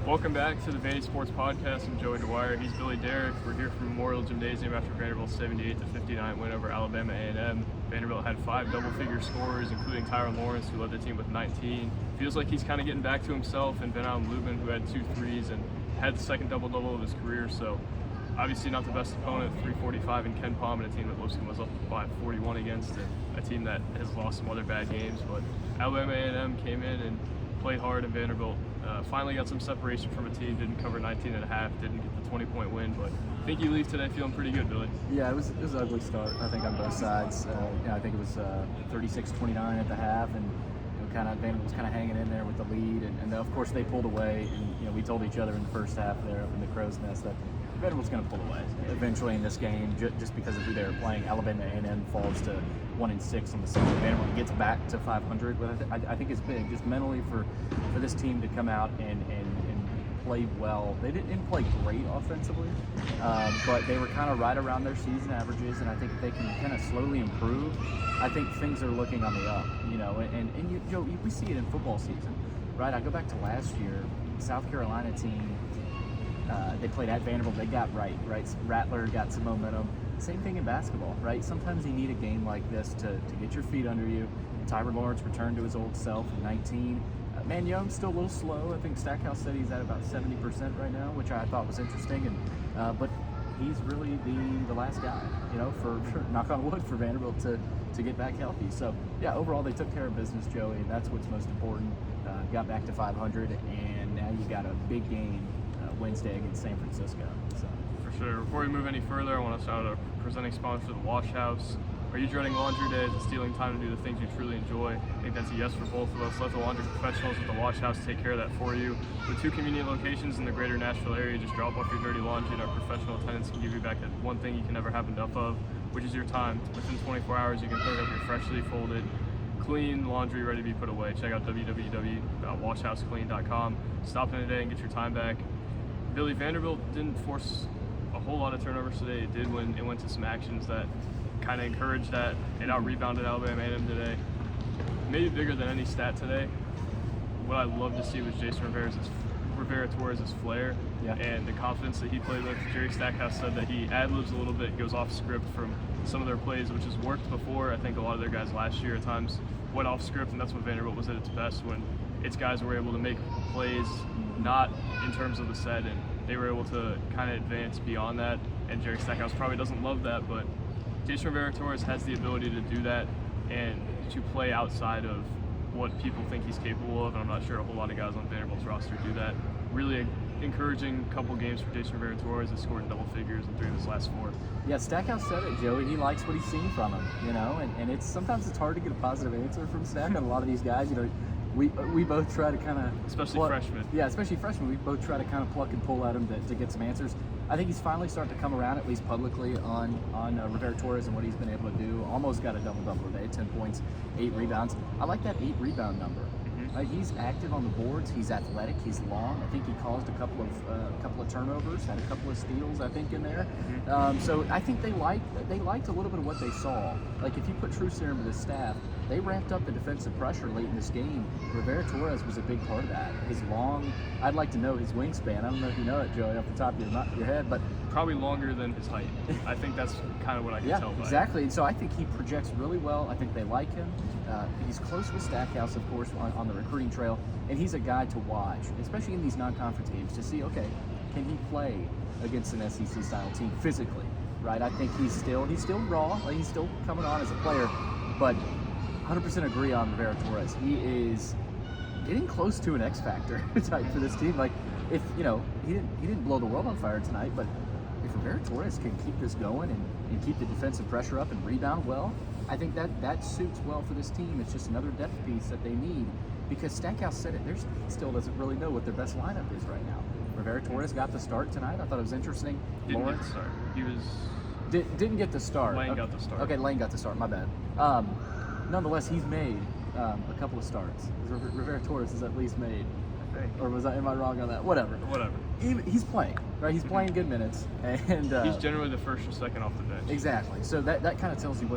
Welcome back to the Vandy Sports Podcast. I'm Joey Dwyer. He's Billy Derrick. We're here from Memorial Gymnasium after Vanderbilt's 78-59 win over Alabama A&M. Vanderbilt had 5 double-figure scorers, including Tyron Lawrence, who led the team with 19. Feels like he's kind of getting back to himself, and Ben Lubin, who had 2 threes and had the second double-double of his career. So obviously not the best opponent, 345 in Ken Palm, and a team that Lipscomb was up by 41 against, and a team that has lost some other bad games. But Alabama A&M came in and played hard, and Vanderbilt finally got some separation from a team, didn't cover 19 and a half, didn't get the 20-point win, but I think you leave today feeling pretty good, Billy. Yeah, it was an ugly start, I think, on both sides. I think it was 36-29 at the half, and Vanderbilt was kind of hanging in there with the lead, and of course they pulled away, and we told each other in the first half there up in the crow's nest that Vanderbilt's going to pull away eventually in this game just because of who they were playing. Alabama A&M falls to 1-6 on the season. Vanderbilt gets back to 500, but I think it's big just mentally for this team to come out and play well. They didn't play great offensively, but they were kind of right around their season averages, and I think if they can kind of slowly improve, I think things are looking on the up. And Joe, we see it in football season, right? I go back to last year, South Carolina team. They played at Vanderbilt. They got right. Rattler got some momentum. Same thing in basketball, right? Sometimes you need a game like this to get your feet under you. Tyron Lawrence returned to his old self in 19. Man Young's still a little slow. I think Stackhouse said he's at about 70% right now, which I thought was interesting. But he's really the last guy, for knock on wood for Vanderbilt to get back healthy. So yeah, overall they took care of business, Joey, and that's what's most important. Got back to 500, and now you got a big game Wednesday against San Francisco. So. For sure. Before we move any further, I want to shout out our presenting sponsor, the Wash House. Are you dreading laundry days and stealing time to do the things you truly enjoy? I think that's a yes for both of us. Let the laundry professionals at the Wash House take care of that for you. With 2 convenient locations in the greater Nashville area, just drop off your dirty laundry and our professional attendants can give you back that one thing you can never have enough of, which is your time. Within 24 hours, you can pick up your freshly folded, clean laundry ready to be put away. Check out www.washhouseclean.com. Stop in today and get your time back. Billy, Vanderbilt didn't force a whole lot of turnovers today. It did when it went to some actions that kind of encouraged that. It out-rebounded Alabama A&M today. Maybe bigger than any stat today. What I love to see was Jason Rivera Torres' flair and the confidence that he played with. Jerry Stackhouse said that he ad-libs a little bit, goes off script from some of their plays, which has worked before. I think a lot of their guys last year at times went off script, and that's when Vanderbilt was at its best, when its guys were able to make plays not in terms of the set, and they were able to kind of advance beyond that. And Jerry Stackhouse probably doesn't love that, but Jason Rivera Torres has the ability to do that and to play outside of what people think he's capable of, and I'm not sure a whole lot of guys on Vanderbilt's roster do that. Really encouraging couple games for Jason Rivera Torres. Has scored double figures in 3 of his last 4. Yeah, Stackhouse said it, Joey. He likes what he's seen from him, and it's sometimes it's hard to get a positive answer from Stack on a lot of these guys. We both try to kind of freshmen. Yeah, especially freshmen. We both try to kind of pluck and pull at him to get some answers. I think he's finally starting to come around, at least publicly, on Rivera Torres and what he's been able to do. Almost got a double-double today, 10 points, 8 rebounds. I like that 8 rebound number. He's active on the boards. He's athletic. He's long. I think he caused a couple of turnovers, had a couple of steals, I think, in there. So I think they liked a little bit of what they saw. Like, if you put true serum to this staff, they ramped up the defensive pressure late in this game. Rivera Torres was a big part of that. His long, I'd like to know his wingspan. I don't know if you know it, Joey, off the top of your head, but probably longer than his height. I think that's kind of what I can tell by. Exactly. And so I think he projects really well. I think they like him. He's close with Stackhouse, of course, on the recruiting trail, and he's a guy to watch, especially in these non-conference games, to see, okay, can he play against an SEC-style team physically, right? I think he's still raw. He's still coming on as a player, but 100% agree on Rivera Torres. He is getting close to an X factor type for this team. Like, if he didn't blow the world on fire tonight, but if Rivera Torres can keep this going and keep the defensive pressure up and rebound well, I think that suits well for this team. It's just another depth piece that they need, because Stackhouse said it. He still doesn't really know what their best lineup is right now. Rivera Torres got the start tonight. I thought it was interesting. Didn't get the start. He was didn't get the start. Lane got the start. Okay, Lane got the start. My bad. Nonetheless, he's made a couple of starts. Rivera Torres is at least made. I think. Or am I wrong on that? Whatever. He's playing, right? He's playing good minutes, and he's generally the first or second off the bench. Exactly. So that kind of tells you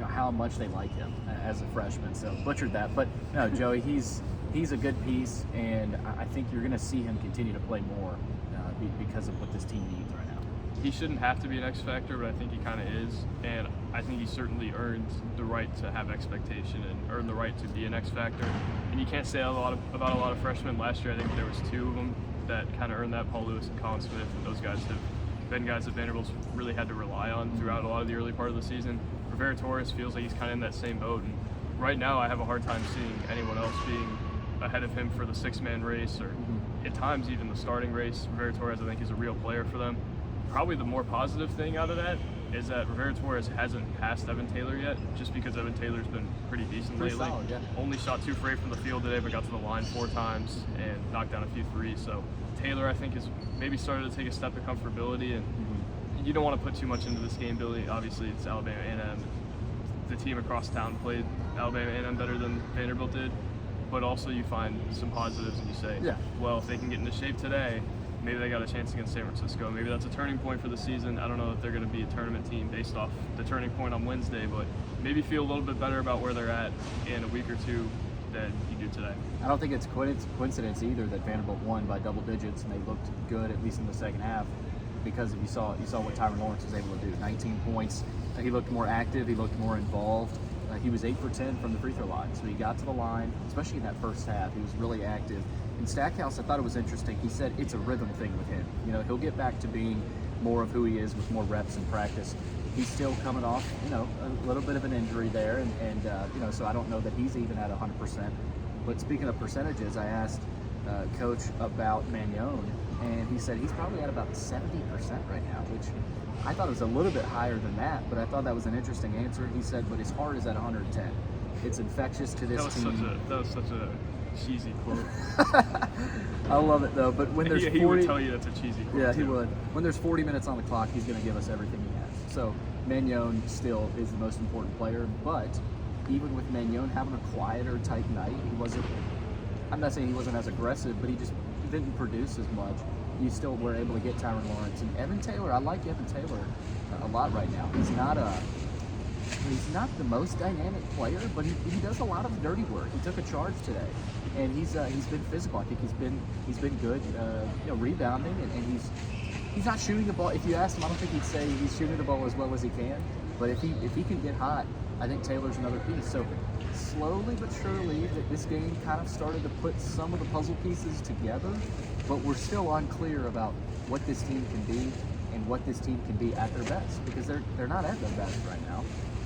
how much they like him as a freshman. So butchered that, but no, Joey, he's he's a good piece, and I think you're going to see him continue to play more because of what this team needs right now. He shouldn't have to be an X factor, but I think he kind of is, and I think he certainly earned the right to have expectation and earned the right to be an X factor. And you can't say about a lot of freshmen. Last year, I think there was 2 of them that kind of earned that, Paul Lewis and Colin Smith, and those guys have been guys that Vanderbilt's really had to rely on throughout a lot of the early part of the season. Rivera Torres feels like he's kind of in that same boat, and right now I have a hard time seeing anyone else being ahead of him for the 6-man race, or at times even the starting race. Rivera Torres, I think, is a real player for them. Probably the more positive thing out of that is that Rivera Torres hasn't passed Evan Taylor yet, just because Evan Taylor's been pretty decent lately. Solid, yeah. Only shot 2 for 8 from the field today, but got to the line 4 times and knocked down a few threes. So Taylor, I think, has maybe started to take a step of comfortability, and you don't want to put too much into this game, Billy. Obviously, it's Alabama A&M. The team across town played Alabama A&M better than Vanderbilt did, but also you find some positives and you say, well, if they can get into shape today, maybe they got a chance against San Francisco. Maybe that's a turning point for the season. I don't know if they're going to be a tournament team based off the turning point on Wednesday, but maybe feel a little bit better about where they're at in a week or 2 than you do today. I don't think it's coincidence either that Vanderbilt won by double digits and they looked good, at least in the second half, because you saw what Tyron Lawrence was able to do. 19 points. He looked more active. He looked more involved. He was 8 for 10 from the free throw line, so he got to the line, especially in that first half. He was really active. In Stackhouse, I thought it was interesting. He said it's a rhythm thing with him. You know, he'll get back to being more of who he is with more reps in practice. He's still coming off, a little bit of an injury there, and so I don't know that he's even at 100%. But speaking of percentages, I asked Coach about Magnon, and he said he's probably at about 70% right now, which I thought it was a little bit higher than that, but I thought that was an interesting answer. He said, but his heart is at 110. It's infectious to this team. That was such a cheesy quote. I love it though, but when there's 40, he would tell you that's a cheesy quote. Yeah, he would. When there's 40 minutes on the clock, he's going to give us everything he has. So Magnon still is the most important player, but even with Magnon having a quieter type night, I'm not saying he wasn't as aggressive, but he just didn't produce as much. You still were able to get Tyron Lawrence and Evan Taylor. I like Evan Taylor a lot right now. He's not the most dynamic player, but he does a lot of the dirty work. He took a charge today, and he's been physical. I think he's been good, rebounding, and he's not shooting the ball. If you ask him, I don't think he'd say he's shooting the ball as well as he can. But if he can get hot, I think Taylor's another piece. So slowly but surely, this game kind of started to put some of the puzzle pieces together, but we're still unclear about what this team can be and what this team can be at their best, because they're not at their best right now.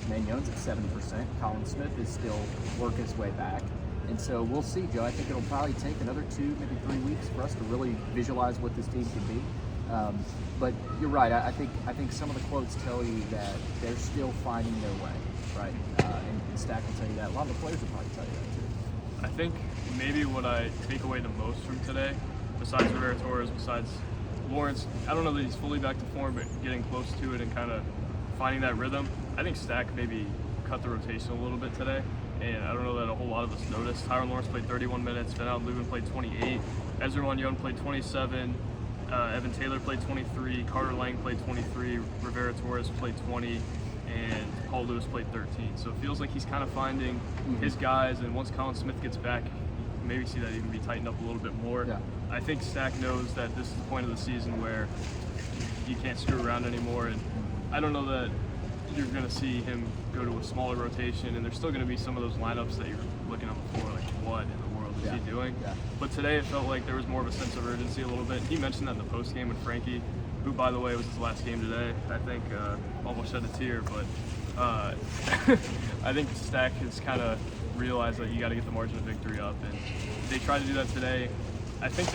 Magnon's at 70%. Colin Smith is still working his way back. And so we'll see, Joe. I think it'll probably take another 2, maybe 3 weeks for us to really visualize what this team can be. But you're right. I think some of the quotes tell you that they're still finding their way, right? And Stack will tell you that. A lot of the players will probably tell you that too. I think maybe what I take away the most from today, besides Rivera Torres, besides Lawrence, I don't know that he's fully back to form, but getting close to it and kind of finding that rhythm. I think Stack maybe cut the rotation a little bit today, and I don't know that a whole lot of us noticed. Tyron Lawrence played 31 minutes, Van Lubin played 28, Ezra Magnon played 27, Evan Taylor played 23, Carter Lang played 23, Rivera Torres played 20, and Paul Lewis played 13. So it feels like he's kind of finding his guys, and once Colin Smith gets back, maybe see that even be tightened up a little bit more. Yeah. I think Stack knows that this is the point of the season where you can't screw around anymore, and I don't know that you're going to see him go to a smaller rotation, and there's still going to be some of those lineups that you're looking at before, like what in the world is he doing? Yeah. But today it felt like there was more of a sense of urgency a little bit. He mentioned that in the postgame with Frankie, who, by the way, was his last game today. I think almost shed a tear, but I think Stack has kind of realized that you got to get the margin of victory up, and they tried to do that today. I think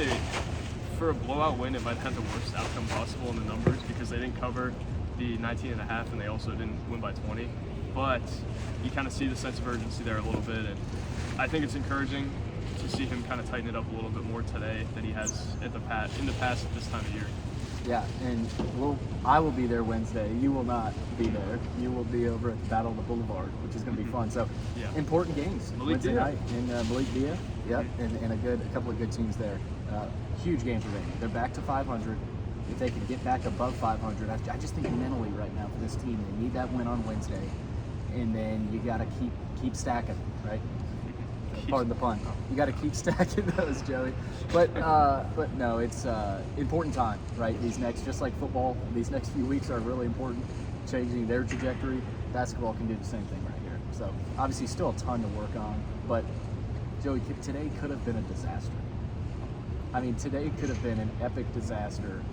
for a blowout win, it might have the worst outcome possible in the numbers because they didn't cover the 19.5 and they also didn't win by 20. But you kind of see the sense of urgency there a little bit, and I think it's encouraging to see him kind of tighten it up a little bit more today than he has in the past at this time of year. Yeah, and I will be there Wednesday. You will not be there. You will be over at the Battle of the Boulevard, which is going to be fun. So important games Wednesday night in Malik Dia. Yep, and a couple of good teams there. Huge game for them. They're back to 500. If they can get back above 500, I just think mentally right now for this team, they need that win on Wednesday, and then you got to keep stacking, right? Pardon the pun. You got to keep stacking those, Joey. But no, it's important time, right? These next, just like football, these next few weeks are really important, changing their trajectory. Basketball can do the same thing right here. So obviously, still a ton to work on. But Joey, today could have been a disaster. I mean, today could have been an epic disaster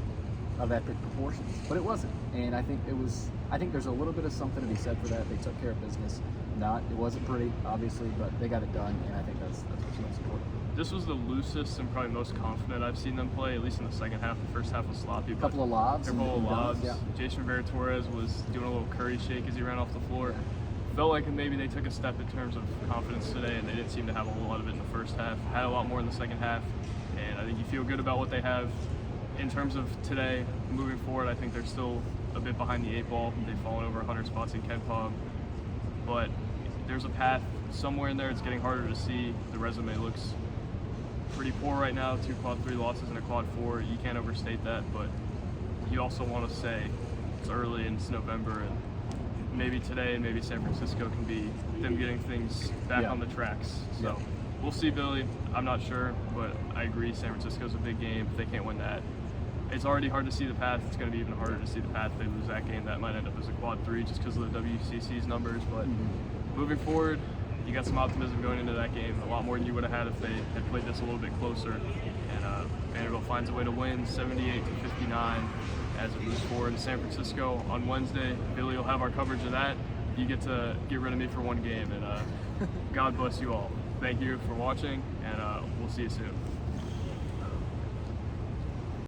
of epic proportions, but it wasn't. And I think there's a little bit of something to be said for that. They took care of business. It wasn't pretty, obviously, but they got it done, and I think that's what's most important. This was the loosest and probably most confident I've seen them play, at least in the second half. The first half was sloppy. A couple of lobs. A couple of lobs. Yeah. Jason Rivera Torres was doing a little curry shake as he ran off the floor. Felt like maybe they took a step in terms of confidence today, and they didn't seem to have a whole lot of it in the first half. Had a lot more in the second half, and I think you feel good about what they have. In terms of today, moving forward, I think they're still a bit behind the 8 ball. They've fallen over 100 spots in KenPom, but there's a path somewhere in there. It's getting harder to see. The resume looks pretty poor right now. 2 quad 3 losses and a quad 4. You can't overstate that, but you also want to say it's early and it's November, and maybe today and maybe San Francisco can be them getting things back on the tracks. So we'll see, Billy. I'm not sure, but I agree. San Francisco's a big game. If they can't win that, it's already hard to see the path. It's going to be even harder to see the path if they lose that game. That might end up as a quad 3 just because of the WCC's numbers. But moving forward, you got some optimism going into that game. A lot more than you would have had if they had played this a little bit closer. And Vanderbilt finds a way to win 78-59 as it moves forward in San Francisco on Wednesday. Billy will have our coverage of that. You get to get rid of me for one game. And God bless you all. Thank you for watching, and we'll see you soon.